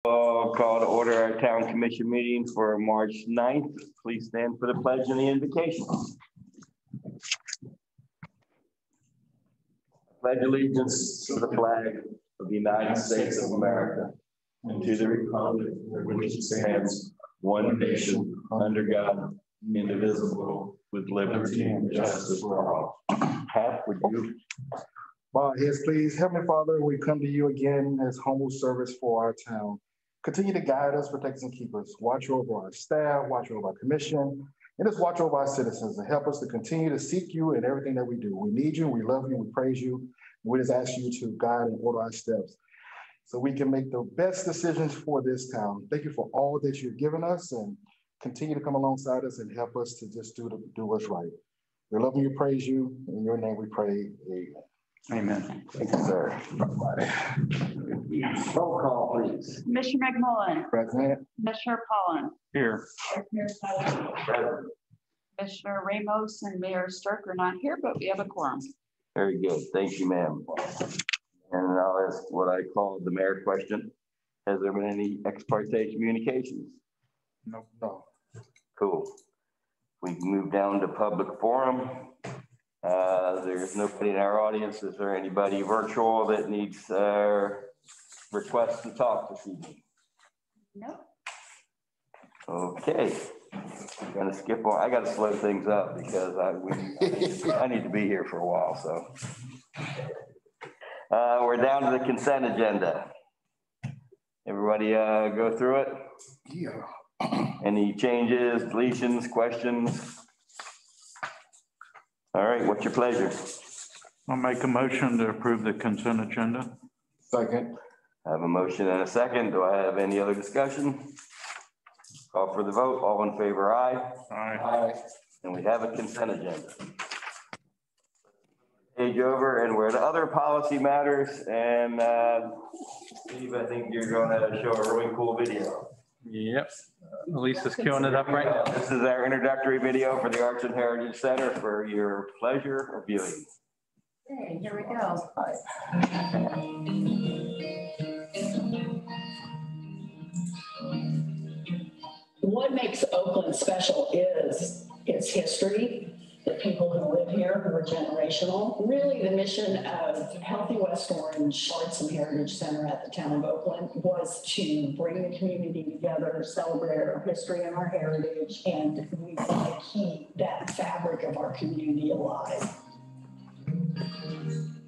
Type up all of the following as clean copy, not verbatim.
Call to order our town commission meeting for March 9th. Please stand for the pledge and the invocation. Pledge allegiance to the flag of the United States of America and to the republic for which it stands, one nation, under God, indivisible, with liberty and justice for all. Pat, would you? Bow our heads, please. Heavenly Father, we come to you again as humble service for our town. Continue to guide us, protect us, and keep us. Watch over our staff, watch over our commission, and just watch over our citizens and help us to continue to seek you in everything that we do. We need you, we love you, we praise you. We just ask you to guide and order our steps so we can make the best decisions for this town. Thank you for all that you've given us and continue to come alongside us and help us to just do what's right. We love you, praise you. In your name we pray, amen. Amen. Thank you, sir. Roll call, please. Commissioner McMullen. Present. Commissioner Pollen. Here. Present. Commissioner Ramos and Mayor Stark are not here, but we have a quorum. Very good. Thank you, ma'am. And I'll ask what I call the mayor question. Has there been any ex parte communications? No. Cool. We can move down to public forum. There's nobody in our audience. Is there anybody virtual that needs requests to talk this evening? No. Okay. I'm gonna skip on. I got to slow things up because I need to be here for a while. So we're down to the consent agenda. Everybody go through it? Yeah. Any changes, deletions, questions? All right, what's your pleasure? I'll make a motion to approve the consent agenda. Second. I have a motion and a second. Do I have any other discussion? Call for the vote. All in favor, aye. Aye. And we have a consent agenda. Page over, and we're at other policy matters. And Steve, I think you're going to show a really cool video. Yep. Lisa's queuing it up right now. This is our introductory video for the Arts and Heritage Center for your pleasure of viewing. Okay, here we go. What makes Oakland special is its history, the people who live here who are generational. Really, the mission of Healthy West Orange Arts and Heritage Center at the town of Oakland was to bring the community together, celebrate our history and our heritage, and we want to keep that fabric of our community alive.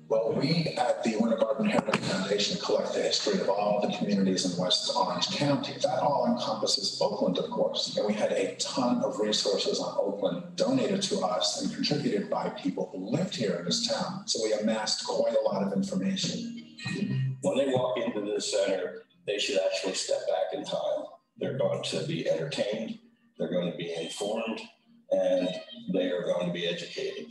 Well, we at the Winter Garden Heritage Foundation collect the history of all the communities in West Orange County. That all encompasses Oakland, of course. And we had a ton of resources on Oakland donated to us and contributed by people who lived here in this town. So we amassed quite a lot of information. When they walk into this center, they should actually step back in time. They're going to be entertained, they're going to be informed, and they are going to be educated.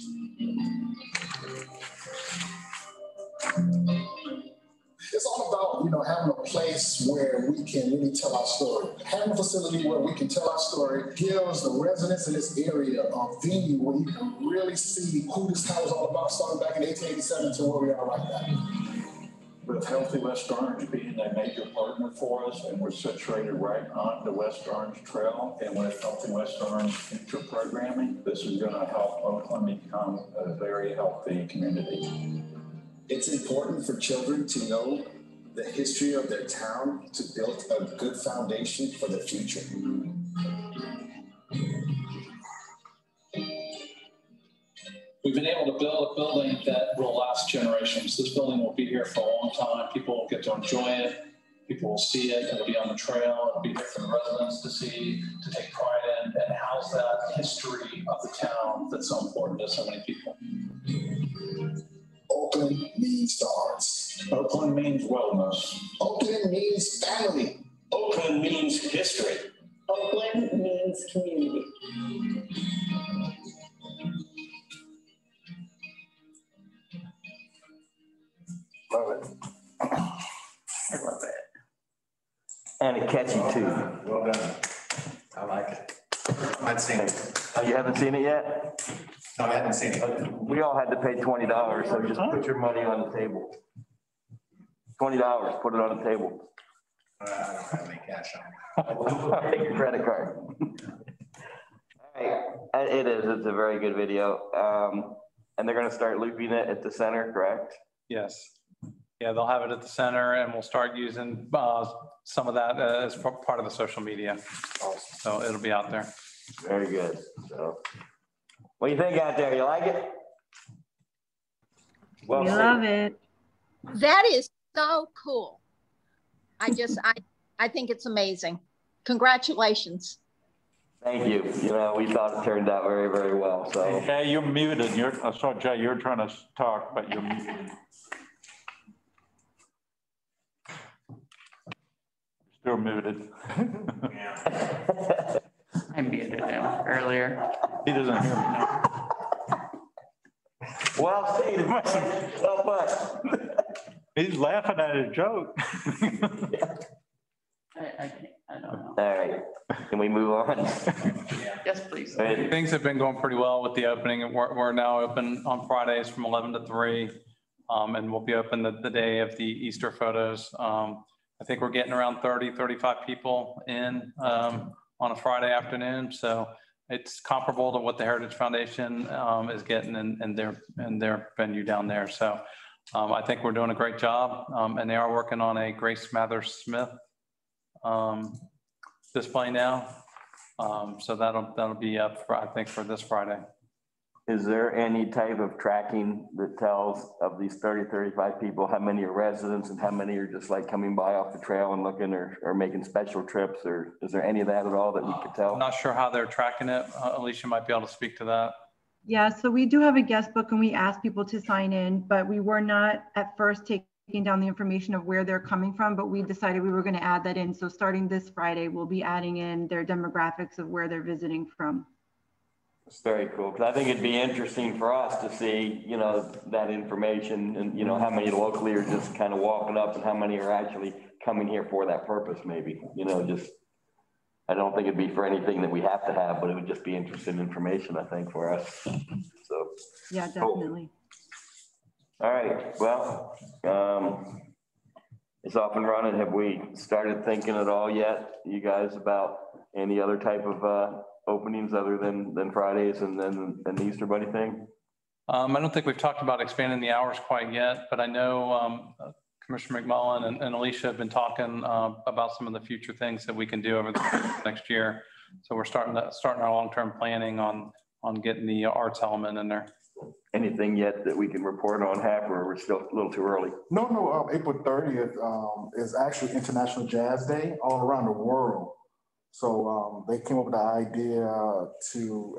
It's all about, having a place where we can really tell our story. Having a facility where we can tell our story gives the residents in this area a venue where you can really see who this town was all about, starting back in 1887 to where we are right now. With Healthy West Orange being a major partner for us, and we're situated right on the West Orange Trail, and with Healthy West Orange inter-programming, this is going to help Oakland become a very healthy community. It's important for children to know the history of their town to build a good foundation for the future. We've been able to build a building that will last generations. This building will be here for a long time. People will get to enjoy it. People will see it. It'll be on the trail. It'll be there for the residents to see, to take pride in, and house that history of the town that's so important to so many people. Oakland means the arts. Oakland means wellness. Oakland means family. Oakland means history. Oakland means community. Love it. I love that. And a catchy too. Well done. I like it. I've seen it. Oh, you haven't seen it yet? No, I haven't seen it. We all had to pay $20, so just put your money on the table. $20, put it on the table. I don't have any cash on me. Take your credit card. All right, it's a very good video. And they're gonna start looping it at the center, correct? Yes. Yeah, they'll have it at the center and we'll start using some of that as part of the social media. So it'll be out there. Very good. So, what do you think out there? You like it? Well, we love it. That is so cool. I think it's amazing. Congratulations. Thank you. You know, we thought it turned out very, very well. So. Hey, you're muted. I saw Jay, you're trying to talk, but you're muted. Still muted. I muted him earlier. He doesn't hear me now. Well stated. So much. He's laughing at a joke. I don't know. All right. Can we move on? Yes, please. Things have been going pretty well with the opening. We're now open on Fridays from 11 to 3. And we'll be open the day of the Easter photos. I think we're getting around 30, 35 people in on a Friday afternoon. So it's comparable to what the Heritage Foundation is getting in their venue down there. So I think we're doing a great job. And they are working on a Grace Mather-Smith display now. So that'll be up for, I think, for this Friday. Is there any type of tracking that tells of these 30, 35 people, how many are residents and how many are just like coming by off the trail and looking or making special trips? Or is there any of that at all that we could tell? I'm not sure how they're tracking it. Alicia might be able to speak to that. Yeah, so we do have a guest book and we ask people to sign in, but we were not at first taking down the information of where they're coming from, but we decided we were going to add that in. So starting this Friday, we'll be adding in their demographics of where they're visiting from. It's very cool, because I think it'd be interesting for us to see, you know, that information and, you know, how many locally are just kind of walking up and how many are actually coming here for that purpose, maybe, you know, just, I don't think it'd be for anything that we have to have, but it would just be interesting information, I think, for us. So, yeah, definitely. Cool. All right, well, it's off and running. Have we started thinking at all yet, you guys, about any other type of openings other than Fridays and then the Easter Bunny thing? I don't think we've talked about expanding the hours quite yet, but I know Commissioner McMullen and Alicia have been talking about some of the future things that we can do over the next year. So we're starting our long-term planning on getting the arts element in there. Anything yet that we can report on or we're still a little too early? No, April 30th is actually International Jazz Day all around the world. So they came up with the idea to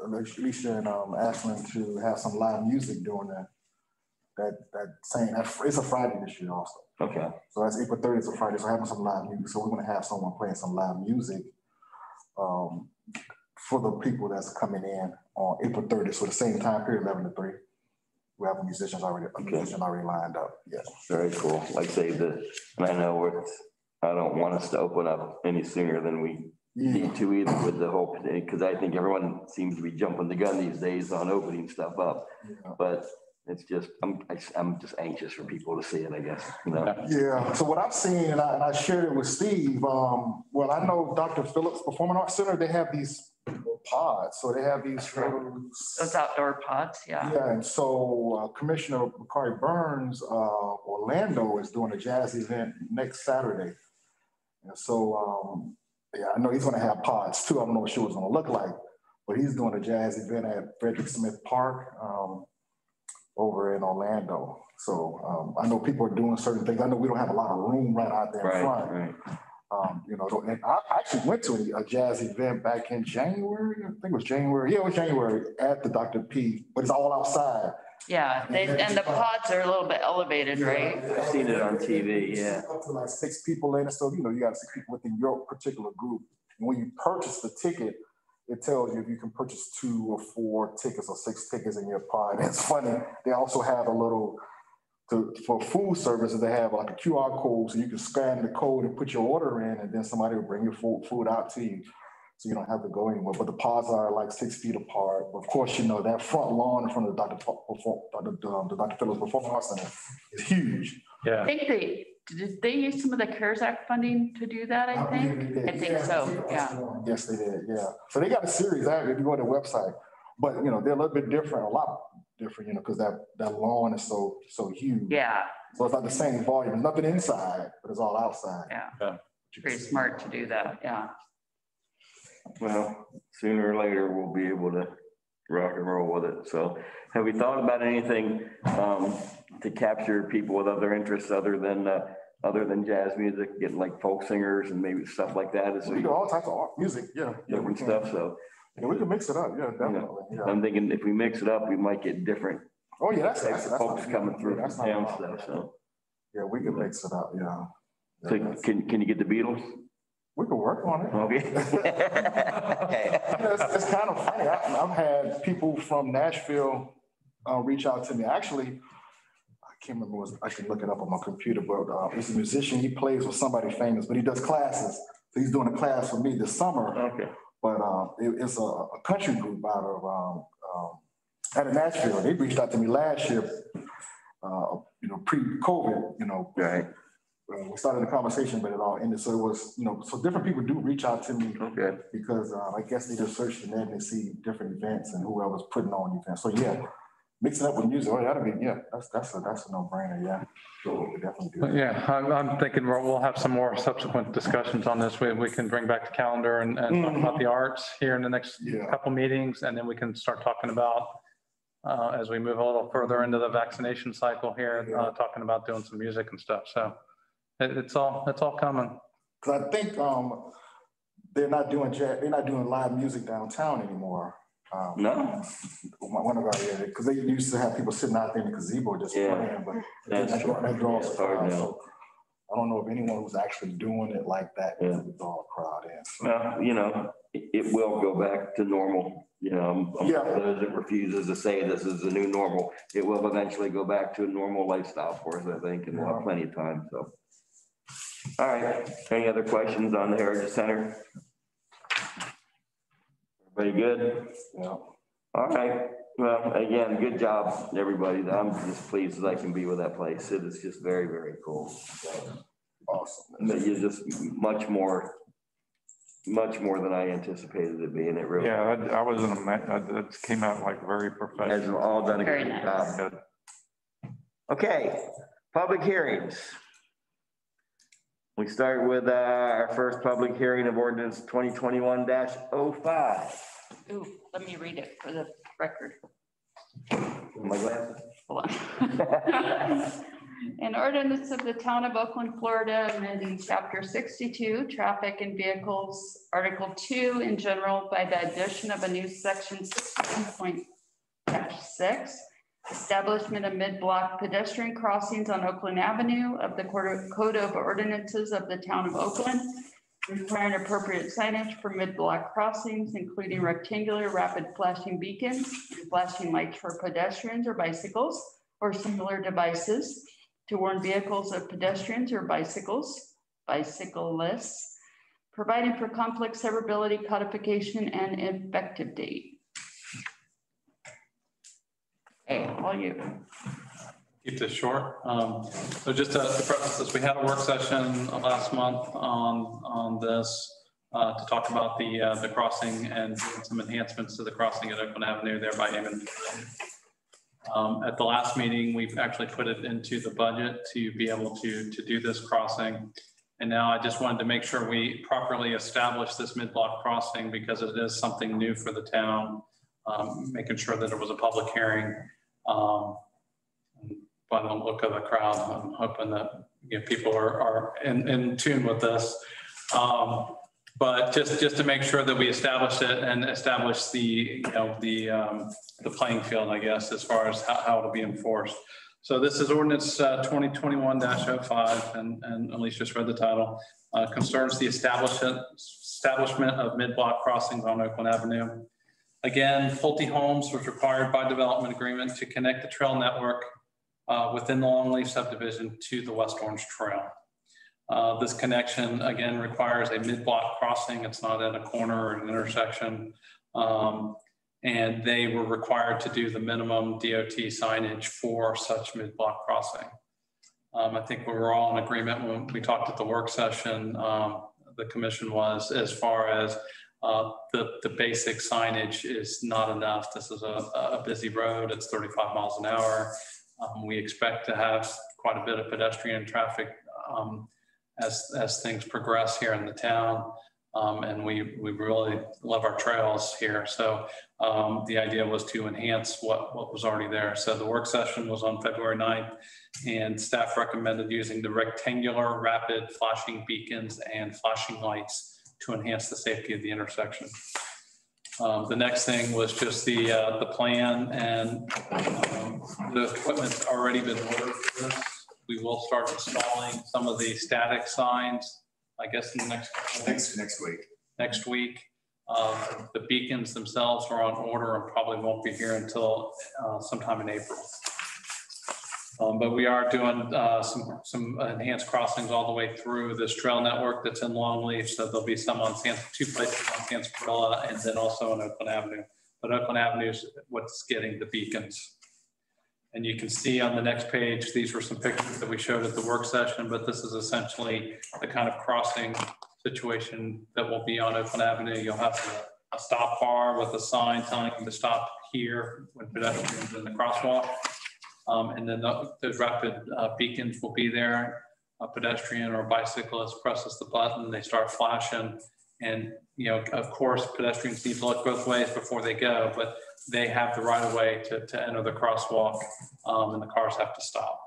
Alicia and Ashland to have some live music during it's a Friday this year also. Okay. So that's April 30th is a Friday, so having some live music. So we're going to have someone playing some live music for the people that's coming in on April 30th. So the same time period, 11 to 3. We have musicians already lined up. Yes. Very cool. Like I say, and I know I don't want us to open up any sooner than we need to either with the whole, because I think everyone seems to be jumping the gun these days on opening stuff up. Yeah. But it's just, I'm just anxious for people to see it, I guess. You know? Yeah. So what I've seen, and I shared it with Steve. Well, I know Dr. Phillips Performing Arts Center, they have these pods. So they have these those outdoor pods, yeah. Yeah, and so Commissioner Bakari Burns, Orlando is doing a jazz event next Saturday. And so, yeah, I know he's going to have pods too. I'm not sure what it's going to look like, but he's doing a jazz event at Frederick Smith Park over in Orlando. So I know people are doing certain things. I know we don't have a lot of room right out there in front. Right. You know, and I actually went to a jazz event back in January. I think it was January. Yeah, it was January at the Dr. P, but it's all outside. Yeah, and the pods are a little bit elevated, right? I've seen it on TV, yeah. Up to like 6 people in it, so you know you got 6 people within your particular group. And when you purchase the ticket, it tells you if you can purchase 2 or 4 tickets or 6 tickets in your pod. And it's funny, they also have a little for food services. They have like a QR code, so you can scan the code and put your order in, and then somebody will bring your food out to you. So you don't have to go anywhere. But the pods are like 6 feet apart. Of course, you know, that front lawn in front of the Dr. Phillips Performing Arts Center is huge. Yeah. I think Did they use some of the CARES Act funding to do that, I think? I think so, yeah. Yes, they did, yeah. So they got a series out if you go to their website, but you know, they're a little bit different, a lot different, you know, because that lawn is so huge. Yeah. So it's not the same volume, there's nothing inside, but it's all outside. Yeah. Pretty smart to do that, yeah. Well, sooner or later, we'll be able to rock and roll with it. So have we thought about anything to capture people with other interests other than jazz music, getting like folk singers and maybe stuff like that? We do all types of art, music, yeah. Different stuff, so. Yeah, we can mix it up, yeah, definitely. Yeah. I'm thinking if we mix it up, we might get different. Oh, yeah, that's folks coming through from town stuff, so. Yeah, we can mix it up, yeah. So can you get the Beatles? We could work on it. Okay. It's kind of funny. I've had people from Nashville reach out to me. Actually, I can't remember what I can look it up on my computer, but he's a musician. He plays with somebody famous, but he does classes. So he's doing a class for me this summer. Okay. But it's a country group out of Nashville. They reached out to me last year, you know, pre-COVID, you know. Right. We started a conversation, but it all ended. So it was, you know, so different people do reach out to me because I guess they just search the net and see different events and whoever's putting on events. So yeah, mixing up with music, that'll be, yeah, that's a no-brainer, yeah. So we could definitely do that. Yeah, I'm thinking we'll have some more subsequent discussions on this. We can bring back the calendar and talk about the arts here in the next couple meetings, and then we can start talking about as we move a little further into the vaccination cycle here, talking about doing some music and stuff. So. It's all coming. Because I think they're not doing live music downtown anymore. No. One of our because they used to have people sitting out there in the gazebo just playing, but that draws a crowd. So I don't know if anyone was actually doing it like that to draw a crowd in. So. Well, you know, it will go back to normal. You know, I'm one of those that refuses to say this is the new normal. It will eventually go back to a normal lifestyle for us, I think, and we'll have plenty of time. So. All right. Any other questions on the Heritage Center? Everybody good? Yeah. All right. Well, again, good job, everybody. I'm just pleased as I can be with that place. It is just very, very cool. Awesome. You're just much more than I anticipated it being. It really. Yeah, I wasn't. It came out like very professional. Has all done a great job. Okay. Public hearings. We start with our first public hearing of ordinance 2021-05. Ooh, let me read it for the record. My glasses. Hold on. An ordinance of the town of Oakland, Florida, amending chapter 62, traffic and vehicles, article 2 in general by the addition of a new section 16.6. Establishment of mid-block pedestrian crossings on Oakland Avenue of the Code of Ordinances of the Town of Oakland, requiring appropriate signage for mid-block crossings, including rectangular rapid flashing beacons and flashing lights for pedestrians or bicycles or similar devices to warn vehicles of pedestrians or bicyclists, providing for conflict severability, codification, and effective date. Hey, all you. Keep this short. So just to preface this, we had a work session last month on this to talk about the crossing and some enhancements to the crossing at Oakland Avenue there by Amon. At the last meeting, we've actually put it into the budget to be able to do this crossing. And now I just wanted to make sure we properly establish this mid-block crossing because it is something new for the town, making sure that it was a public hearing. By the look of the crowd, I'm hoping that people are in tune with this. But just to make sure that we establish it and establish the playing field, I guess, as far as how it'll be enforced. So this is ordinance 2021-05, and Elise just read the title. Concerns the establishment of mid-block crossings on Oakland Avenue. Again, Pulte Homes was required by development agreement to connect the trail network within the Longleaf subdivision to the West Orange Trail. This connection, again, requires a mid-block crossing. It's not at a corner or an intersection. And they were required to do the minimum DOT signage for such mid-block crossing. I think we were all in agreement when we talked at the work session. The commission was, as far as the basic signage is not enough. This is a busy road. It's 35 miles an hour. We expect to have quite a bit of pedestrian traffic as things progress here in the town. And we really love our trails here. So the idea was to enhance what was already there. So the work session was on February 9th, and staff recommended using the rectangular rapid flashing beacons and flashing lights to enhance the safety of the intersection. The next thing was just the plan, and the equipment's already been ordered for this. We will start installing some of the static signs, I guess, in the next week. Next week. The beacons themselves are on order and probably won't be here until sometime in April. But we are doing some enhanced crossings all the way through this trail network that's in Longleaf. So there'll be some on two places on Sansparilla and then also on Oakland Avenue. But Oakland Avenue is what's getting the beacons. And you can see on the next page, these were some pictures that we showed at the work session, but this is essentially the kind of crossing situation that will be on Oakland Avenue. You'll have a stop bar with a sign telling you to stop here when pedestrians in the crosswalk. And then those rapid beacons will be there. A pedestrian or a bicyclist presses the button, they start flashing. And, you know, of course, pedestrians need to look both ways before they go, but they have the right of way to enter the crosswalk, and the cars have to stop.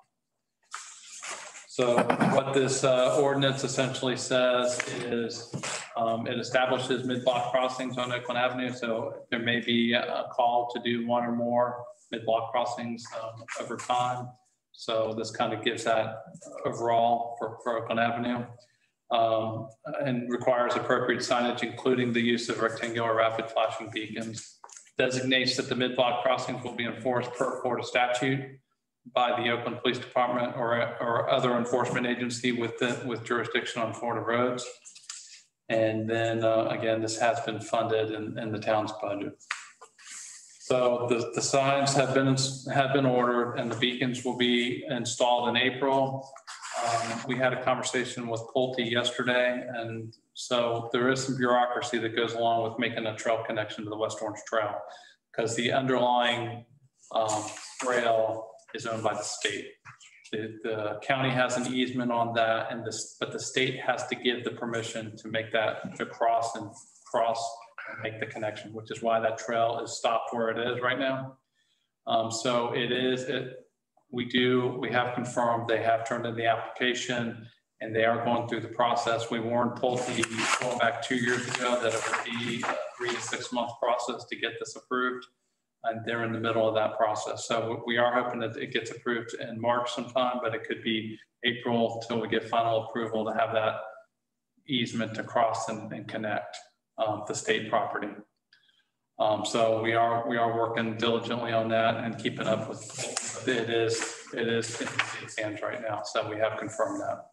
So what this ordinance essentially says is it establishes mid-block crossings on Oakland Avenue. So there may be a call to do one or more mid-block crossings over time. So this kind of gives that overall for Oakland Avenue. And requires appropriate signage, including the use of rectangular rapid flashing beacons. Designates that the mid-block crossings will be enforced per Florida statute by the Oakland Police Department or other enforcement agency with jurisdiction on Florida roads. And then again, this has been funded in the town's budget. So the signs have been ordered, and the beacons will be installed in April. We had a conversation with Pulte yesterday, and so there is some bureaucracy that goes along with making a trail connection to the West Orange Trail, because the underlying trail is owned by the state. The county has an easement on that, but the state has to give the permission to make that, to cross and make the connection, which is why that trail is stopped where it is right now. So we have confirmed they have turned in the application and they are going through the process. We warned Pulte going back 2 years ago that it would be a 3 to 6 month process to get this approved. And they're in the middle of that process. So we are hoping that it gets approved in March sometime, but it could be April till we get final approval to have that easement to cross and connect the state property. So we are working diligently on that and keeping up with it. It is in its hands right now. So we have confirmed that.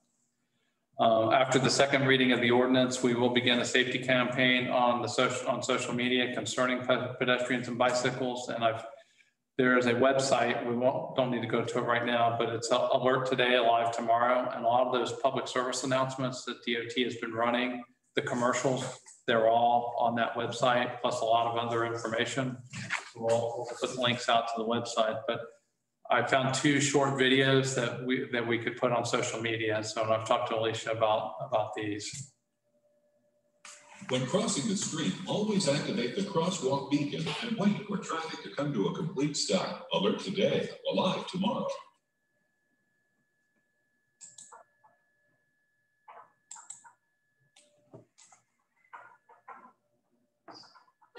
After the second reading of the ordinance, we will begin a safety campaign on social media concerning pedestrians and bicycles. And there is a website, don't need to go to it right now, but it's Alert Today, Alive Tomorrow. And a lot of those public service announcements that DOT has been running, the commercials, they're all on that website, plus a lot of other information. We'll put links out to the website, but I found 2 short videos that we could put on social media. So I've talked to Alicia about these. When crossing the street, always activate the crosswalk beacon and wait for traffic to come to a complete stop. Alert Today, Alive Tomorrow.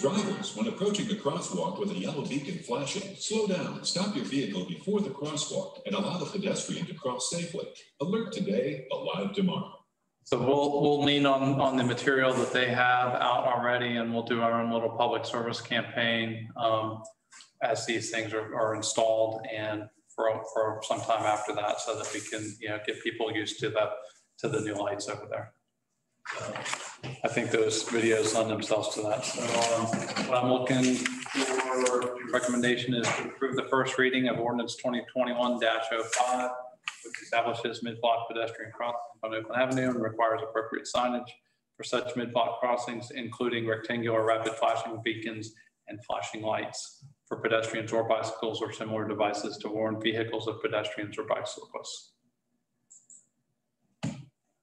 Drivers, when approaching the crosswalk with a yellow beacon flashing, slow down, stop your vehicle before the crosswalk, and allow the pedestrian to cross safely. Alert Today, Alive Tomorrow. So we'll lean on the material that they have out already, and we'll do our own little public service campaign as these things are installed and for some time after that, so that we can get people used to the new lights over there. I think those videos lend themselves to that. So what I'm looking for recommendation is to approve the first reading of ordinance 2021-05, which establishes mid-block pedestrian crossings on Oakland Avenue and requires appropriate signage for such mid-block crossings, including rectangular rapid flashing beacons and flashing lights for pedestrians or bicycles or similar devices to warn vehicles of pedestrians or bicyclists.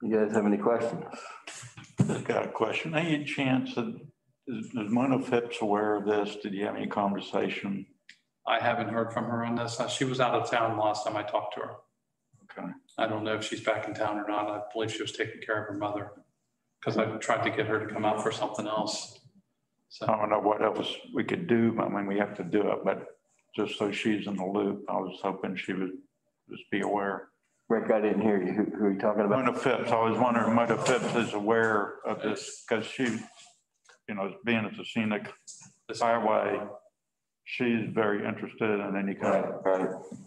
You guys have any questions? I've got a question. Any chance that is Mona Phipps aware of this? Did you have any conversation? I haven't heard from her on this. She was out of town last time I talked to her. Okay. I don't know if she's back in town or not. I believe she was taking care of her mother because I tried to get her to come out for something else. So I don't know what else we could do. I mean, we have to do it, but just so she's in the loop, I was hoping she would just be aware. Rick, I didn't hear you. Who are you talking about? Mona Phipps. I was wondering if Mona Phipps is aware of this because she, you know, being as a scenic highway, she's very interested in any kind of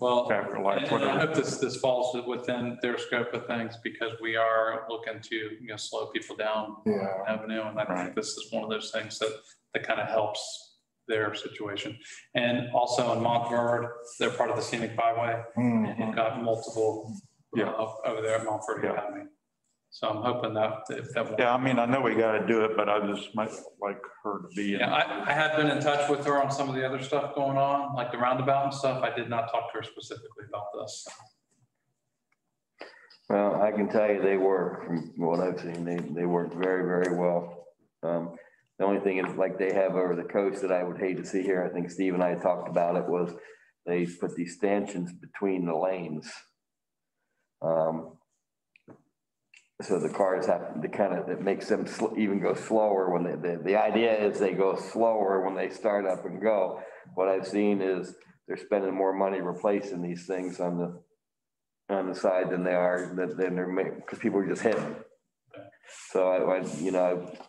well, chapter like and I hope this falls within their scope of things because we are looking to slow people down Avenue, and I think this is one of those things that kind of helps their situation. And also in Montford, they're part of the scenic byway, and you've got multiple over there at Montford Academy. So I'm hoping that if that I mean, I know we got to do it, but I just might like her to be in. I had been in touch with her on some of the other stuff going on, like the roundabout and stuff. I did not talk to her specifically about this. Well, I can tell you they work, from what I've seen, they work very, very well. The only thing is, like they have over the coast that I would hate to see here, I think Steve and I talked about it, was they put these stanchions between the lanes. So the cars have to kind of, it makes them even go slower when the idea is they go slower when they start up and go. What I've seen is they're spending more money replacing these things on the side than they are, than they're making, because people are just hitting. So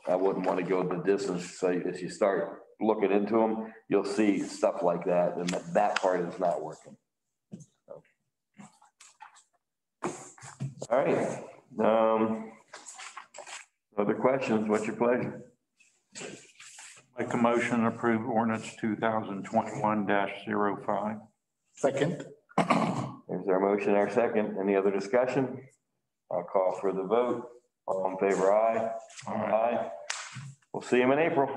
I wouldn't want to go the distance. So as you start looking into them, you'll see stuff like that, and that part is not working. So. All right. Other questions? What's your pleasure? Make a motion to approve ordinance 2021-05. Second. There's our motion, our second. Any other discussion? I'll call for the vote. All in favor, aye. Aye. We'll see him in April.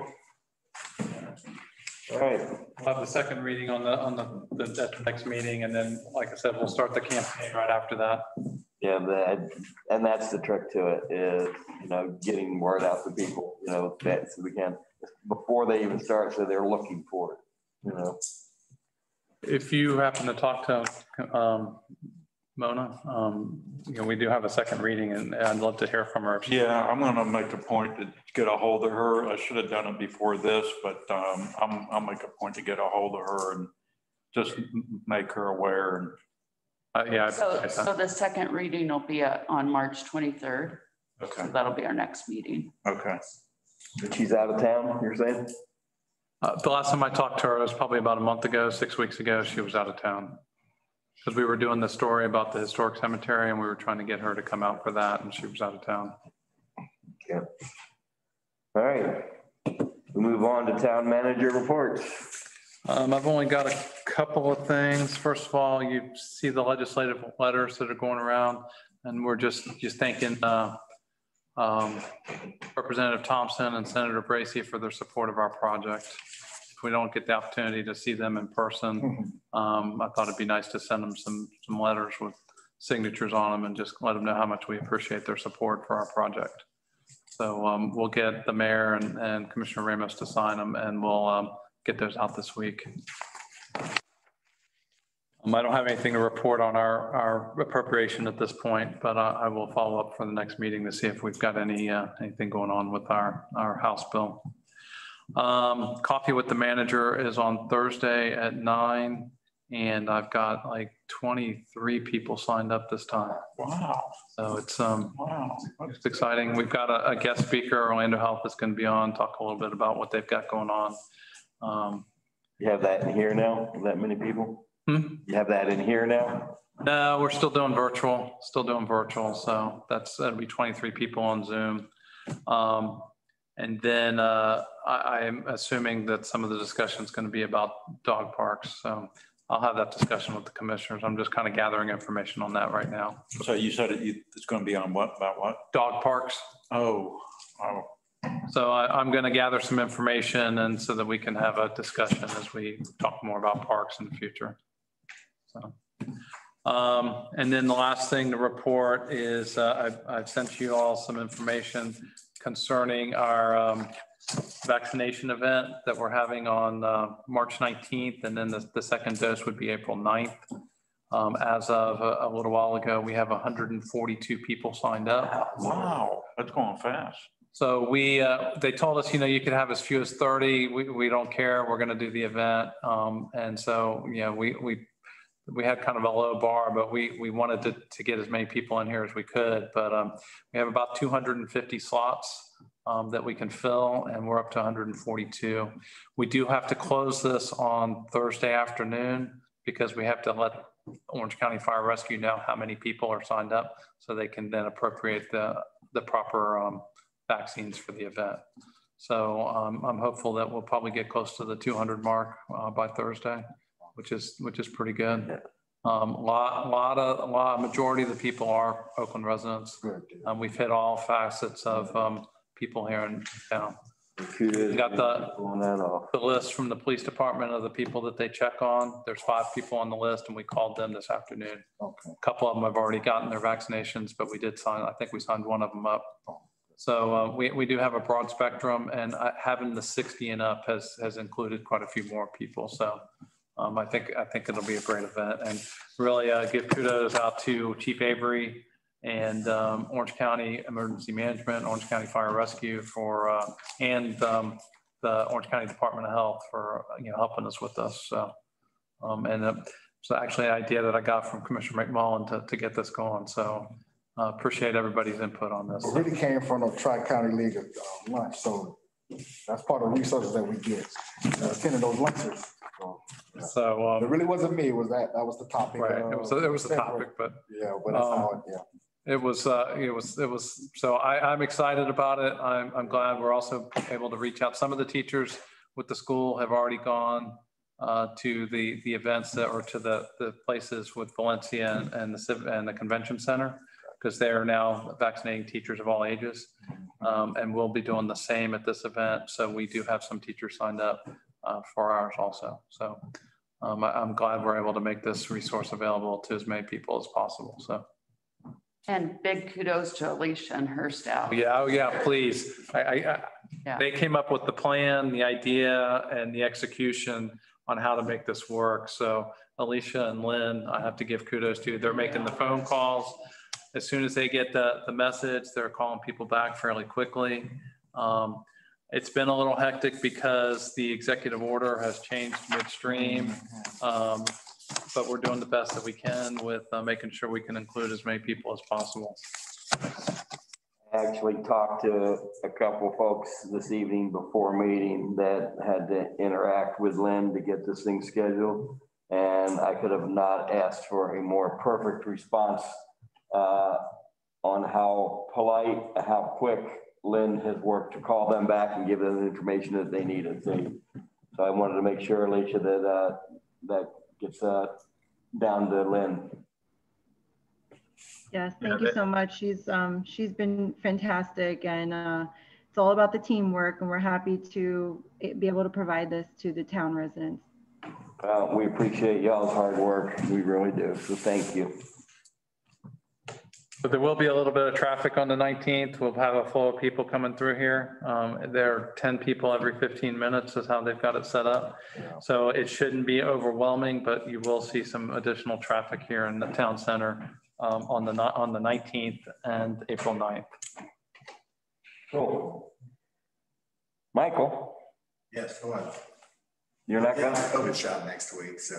All right. We'll have the second reading on the next meeting, and then, like I said, we'll start the campaign right after that. Yeah, and that's the trick to it is, getting word out to people, that so we can, before they even start, so they're looking for it, If you happen to talk to Mona, we do have a second reading, and I'd love to hear from her. Yeah, I'm going to make a point to get a hold of her. I should have done it before this, but I'll make a point to get a hold of her and just make her aware. And So the second reading will be on March 23rd. Okay. So that'll be our next meeting. Okay. She's out of town, you're saying? The last time I talked to her, it was probably about a month ago, 6 weeks ago. She was out of town because we were doing the story about the historic cemetery, and we were trying to get her to come out for that, and she was out of town. Okay. All right. We move on to town manager reports. I've only got a couple of things. First of all, you see the legislative letters that are going around, and we're just thanking Representative Thompson and Senator Bracey for their support of our project. If we don't get the opportunity to see them in person, I thought it'd be nice to send them some letters with signatures on them and just let them know how much we appreciate their support for our project. So we'll get the mayor and Commissioner Ramos to sign them, and we'll get those out this week. I don't have anything to report on our appropriation at this point, but I will follow up for the next meeting to see if we've got anything going on with our House bill. Coffee with the manager is on Thursday at 9, and I've got like 23 people signed up this time. Wow. So it's it's exciting. We've got a guest speaker. Orlando Health is going to be on, talk a little bit about what they've got going on. You have that in here now? That many people? You have that in here now? No, we're still doing virtual. So that'll be 23 people on Zoom. And then I'm assuming that some of the discussion is going to be about dog parks. So I'll have that discussion with the commissioners. I'm just kind of gathering information on that right now. So you said it's going to be on what, about what? Dog parks. Oh. So I'm going to gather some information and so that we can have a discussion as we talk more about parks in the future. So, and then the last thing to report is I've sent you all some information concerning our vaccination event that we're having on March 19th. And then the second dose would be April 9th. As of a little while ago, we have 142 people signed up. Wow, that's going fast. So they told us, you could have as few as 30. We don't care. We're going to do the event. And so, we had kind of a low bar, but we wanted to get as many people in here as we could. But we have about 250 slots that we can fill, and we're up to 142. We do have to close this on Thursday afternoon because we have to let Orange County Fire Rescue know how many people are signed up so they can then appropriate the proper vaccines for the event. So I'm hopeful that we'll probably get close to the 200 mark by Thursday, which is pretty good. Majority of the people are Oakland residents. We've hit all facets of people here in town. We got the list from the police department of the people that they check on. There's 5 people on the list, and we called them this afternoon. Okay. A couple of them have already gotten their vaccinations, but we did sign, I think we signed one of them up. So we do have a broad spectrum, and having the 60 and up has included quite a few more people. So I think it'll be a great event, and really give kudos out to Chief Avery and Orange County Emergency Management, Orange County Fire Rescue and the Orange County Department of Health for helping us with this. So so actually an idea that I got from Commissioner McMullen to get this going. So appreciate everybody's input on this. It really came from the Tri-County League lunch, so that's part of the resources that we get, attending those lunches. So it really wasn't me. It was that was the topic. Right. It was the topic, but yeah, but that's how it was. So I'm excited about it. I'm glad we're also able to reach out. Some of the teachers with the school have already gone to the events or to the places with Valencia and the convention center, because they are now vaccinating teachers of all ages. And we'll be doing the same at this event. So we do have some teachers signed up for ours also. So I'm glad we're able to make this resource available to as many people as possible. So. And big kudos to Alicia and her staff. Yeah, oh yeah, please. They came up with the plan, the idea, and the execution on how to make this work. So Alicia and Lynn, I have to give kudos to. They're making the phone calls. As soon as they get the message, they're calling people back fairly quickly. It's been a little hectic because the executive order has changed midstream. But we're doing the best that we can with making sure we can include as many people as possible. I actually talked to a couple folks this evening before meeting that had to interact with Lynn to get this thing scheduled. And I could have not asked for a more perfect response on how polite, how quick Lynn has worked to call them back and give them the information that they needed. So I wanted to make sure, Alicia, that gets down to Lynn. Yes, thank you so much. She's been fantastic, and it's all about the teamwork, and we're happy to be able to provide this to the town residents. We appreciate y'all's hard work. We really do. So thank you. But there will be a little bit of traffic on the 19th. We'll have a flow of people coming through here. There are 10 people every 15 minutes is how they've got it set up. So it shouldn't be overwhelming, but you will see some additional traffic here in the town center on the 19th and April 9th. Cool. Michael. Yes, hello. You're not going to COVID shot next week, so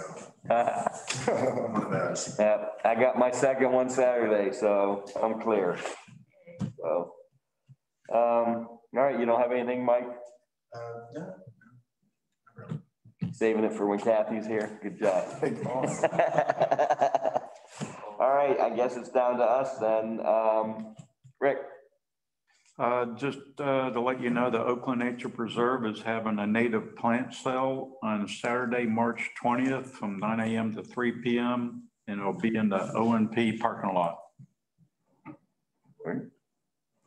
one of those. Yeah, I got my second one Saturday, so I'm clear. So, all right, you don't have anything, Mike? No. Saving it for when Kathy's here. Good job. All right, I guess it's down to us then. Rick. Just to let you know, the Oakland Nature Preserve is having a native plant sale on Saturday, March 20th from 9 a.m. to 3 p.m. and it'll be in the ONP parking lot.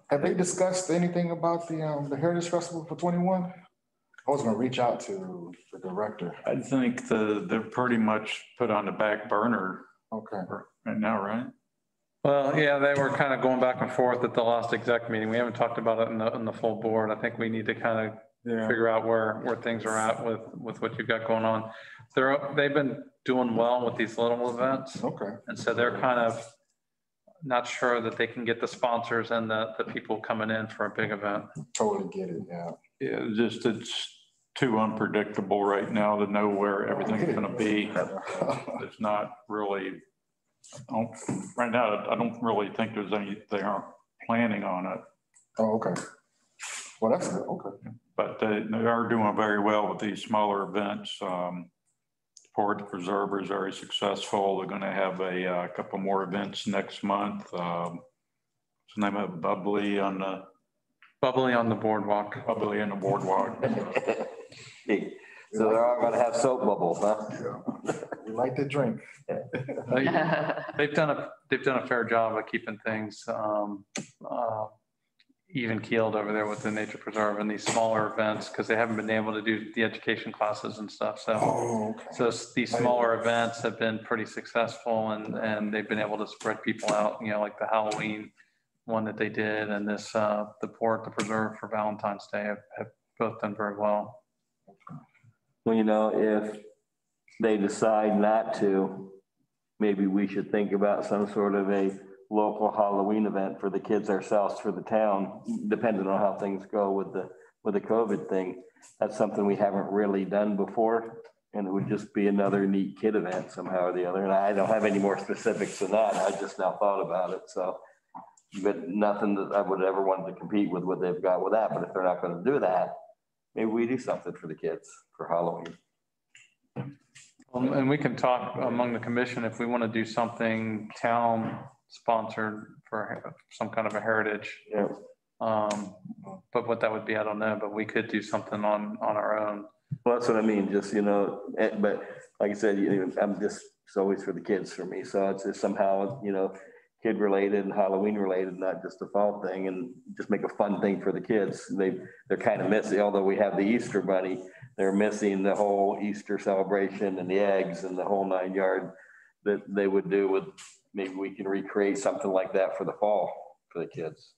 Have they discussed anything about the Heritage Festival for 21? I was gonna reach out to the director. I think they're pretty much put on the back burner. Okay. Right now, right? Well, yeah, they were kind of going back and forth at the last exec meeting. We haven't talked about it in the full board. I think we need to kind of figure out where things are at with what you've got going on. They've been doing well with these little events. Okay. And so they're kind of not sure that they can get the sponsors and the people coming in for a big event. Totally get it, yeah. Yeah, it's too unpredictable right now to know where everything's going to be. It's not really, right now, I don't really think there's they aren't planning on it. Oh, okay. Well, that's good, okay. But they are doing very well with these smaller events. Port the Preserve is very successful. They're going to have a couple more events next month. What's the name of it? Bubbly on the boardwalk. Bubbly on the boardwalk. So they're all going to have soap bubbles, huh? Yeah. We like to drink. They've done a fair job of keeping things even keeled over there with the Nature Preserve and these smaller events because they haven't been able to do the education classes and stuff. So, so these smaller events have been pretty successful and they've been able to spread people out, you know, like the Halloween one that they did and this, the Preserve for Valentine's Day have both done very well. Well, you know, if they decide not to, maybe we should think about some sort of a local Halloween event for the kids ourselves for the town, depending on how things go with the COVID thing. That's something we haven't really done before. And it would just be another neat kid event somehow or the other. And I don't have any more specifics than that. I just now thought about it. So, but nothing that I would ever want to compete with what they've got with that. But if they're not going to do that, maybe we do something for the kids for Halloween. And we can talk among the commission if we want to do something town sponsored for some kind of a heritage. Yeah. But what that would be, I don't know, but we could do something on our own. Well, that's what I mean. Just, you know, but like I said, you know, it's always for the kids for me. So it's just somehow, you know, kid related and Halloween related, not just a fall thing, and just make a fun thing for the kids. They're kind of missing, although we have the Easter bunny, they're missing the whole Easter celebration and the eggs and the whole 9 yard that they would do with. Maybe we can recreate something like that for the fall for the kids.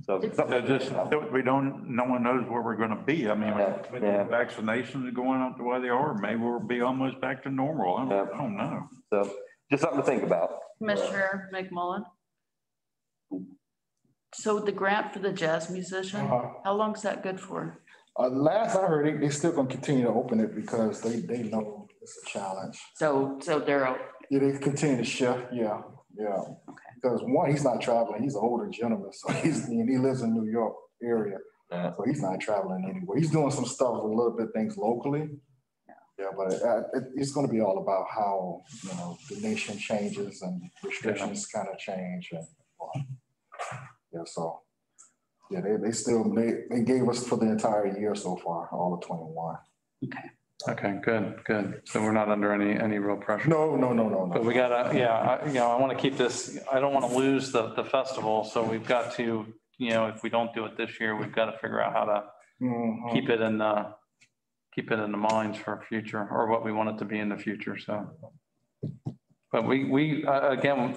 So no one knows where we're going to be. I mean, vaccinations are going up the way they are. Maybe we'll be almost back to normal. I don't know. So just something to think about. Commissioner McMullen. So the grant for the jazz musician, how long is that good for? Last I heard, they're still going to continue to open it because they know it's a challenge. So they're they continue to shift. Yeah. Okay. Because one, he's not traveling. He's an older gentleman, so he lives in New York area, so he's not traveling anywhere. He's doing some stuff, a little bit things locally. Yeah, but it's going to be all about how, you know, the nation changes and restrictions kind of change. And so they gave us for the entire year so far, all of 21. Okay, good. So we're not under any real pressure. No. But we gotta, I want to keep this. I don't want to lose the festival, so we've got to, you know, if we don't do it this year, we've got to figure out how to keep it in the minds for future, or what we want it to be in the future. So, but we again,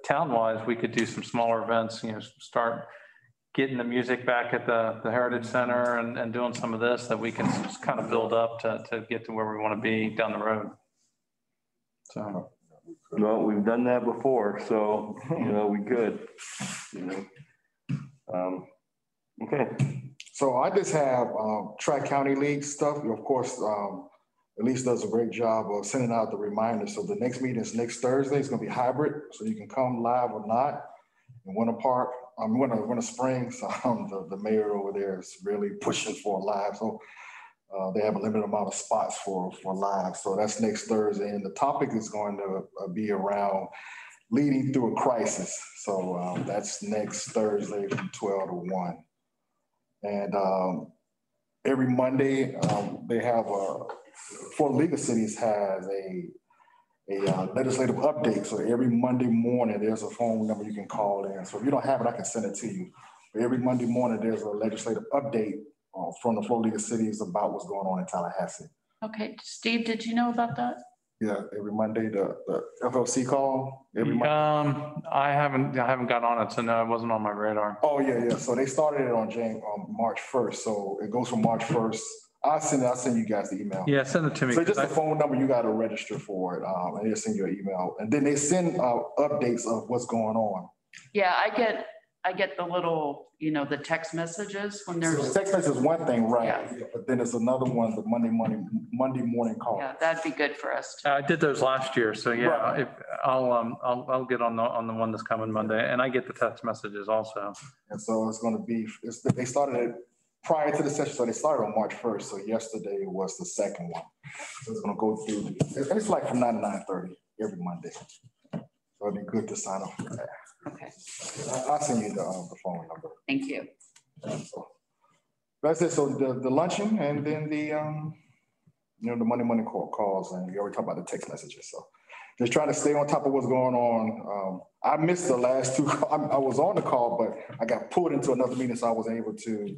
town-wise, we could do some smaller events. You know, start getting the music back at the Heritage Center and doing some of this that we can just kind of build up to get to where we want to be down the road. So, well, we've done that before, so you know we could. You know, okay. So I just have Tri-County League stuff. Of course, Elise does a great job of sending out the reminders. So the next meeting is next Thursday. It's going to be hybrid, so you can come live or not. In Winter Park, Winter Springs, the mayor over there is really pushing for live. So they have a limited amount of spots for live. So that's next Thursday. And the topic is going to be around leading through a crisis. So that's next Thursday from 12 to 1. And every Monday, they have Florida League of Cities has a legislative update. So every Monday morning, there's a phone number you can call in. So if you don't have it, I can send it to you. But every Monday morning, there's a legislative update from the Florida League of Cities about what's going on in Tallahassee. Okay, Steve, did you know about that? Yeah, every Monday, the FLC call, every Monday. I haven't got on it, so no, it wasn't on my radar. Oh, yeah. So they started it on March 1st. So it goes from March 1st. I'll send you guys the email. Yeah, send it to me. So just a phone number, you got to register for it. And they'll send you an email. And then they send updates of what's going on. Yeah, I get the little, the text messages when there's. So the text message is one thing, right? Yeah. But then there's another one, the Monday morning call. Yeah, that'd be good for us. I did those last year, so yeah, right. I'll get on the one that's coming Monday, and I get the text messages also. And so it's going to be. They started it prior to the session, so they started on March 1st. So yesterday was the second one. So it's going to go through. It's like from 9 to 9:30 every Monday. So it'd be good to sign up for that. Okay. I'll send you the phone number. Thank you. So that's it. So the luncheon and then the the Monday calls, and we already talked about the text messages. So just trying to stay on top of what's going on. I missed the last two. I was on the call, but I got pulled into another meeting, so I wasn't able to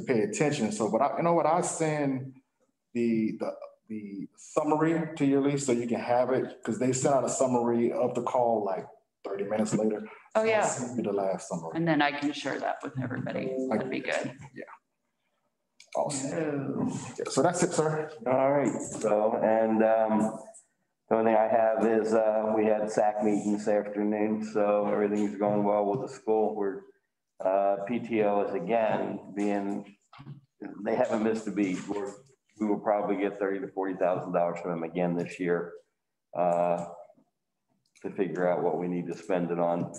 pay attention. So, but I send the summary to your list so you can have it, because they sent out a summary of the call like 30 minutes later. Oh, yeah. I'll send you the last summary. And then I can share that with everybody. That'd be good. Yeah. Awesome. So that's it, sir. All right. So, and the only thing I have is we had SAC meeting this afternoon, so everything's going well with the school. We're PTO is again they haven't missed a beat. We will probably get $30,000 to $40,000 from them again this year to figure out what we need to spend it on.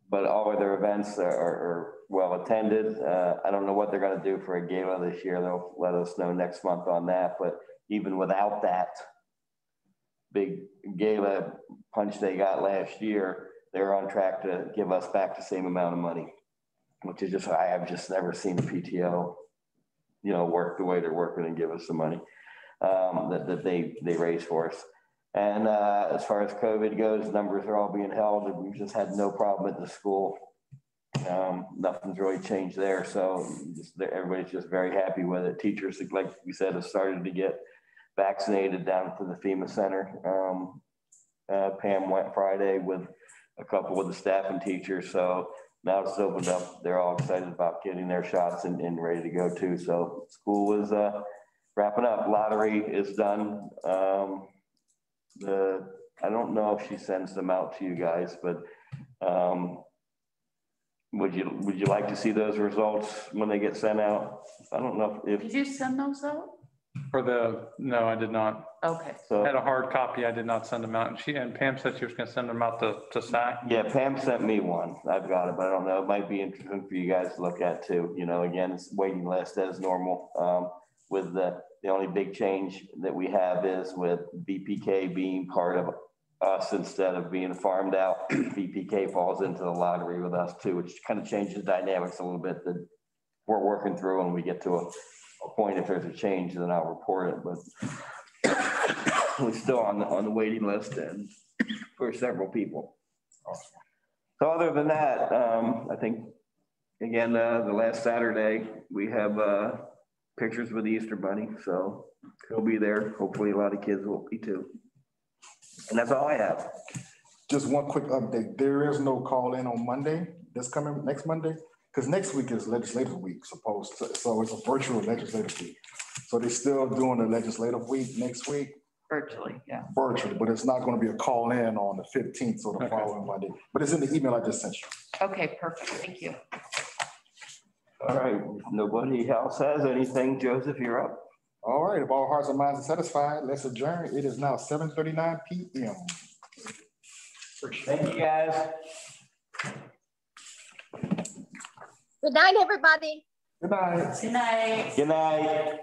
But all of their events are well attended. I don't know what they're going to do for a gala this year. They'll let us know next month on that. But even without that big gala punch they got last year, they're on track to give us back the same amount of money, which is just, I have just never seen the PTO, work the way they're working and give us the money that they raise for us. And as far as COVID goes, numbers are all being held. We've just had no problem at the school. Nothing's really changed there. So everybody's just very happy with it. Teachers, like we said, have started to get vaccinated down to the FEMA Center. Pam went Friday with a couple of the staff and teachers. So now it's opened up. They're all excited about getting their shots and ready to go too. So school is wrapping up. Lottery is done. I don't know if she sends them out to you guys, but would you like to see those results when they get sent out? I don't know if did you send those out? No, I did not. Okay. So I had a hard copy. I did not send them out. And Pam said she was going to send them out to SAC. Yeah, Pam sent me one. I've got it, but I don't know. It might be interesting for you guys to look at too. Again, it's waiting list as normal. With the only big change that we have is with BPK being part of us instead of being farmed out. BPK falls into the lottery with us too, which kind of changes dynamics a little bit that we're working through. When we get to a point, if there's a change, then I'll report it. But we're still on the waiting list and for several people. So other than that, I think again the last Saturday we have pictures with the Easter Bunny, so he'll be there. Hopefully a lot of kids will be too. And that's all I have. Just one quick update. There is no call in on Monday. That's coming next Monday, because next week is legislative week, so it's a virtual legislative week. So they're still doing the legislative week next week. Virtually, yeah. Virtually, but it's not going to be a call in on the 15th, so the following Monday. But it's in the email I just sent you. Okay, perfect. Thank you. All right, if nobody else has anything, Joseph, you're up. All right, if all hearts and minds are satisfied, let's adjourn. It is now 7:39 p.m. Thank you, guys. Good night, everybody. Good night. Good night. Good night.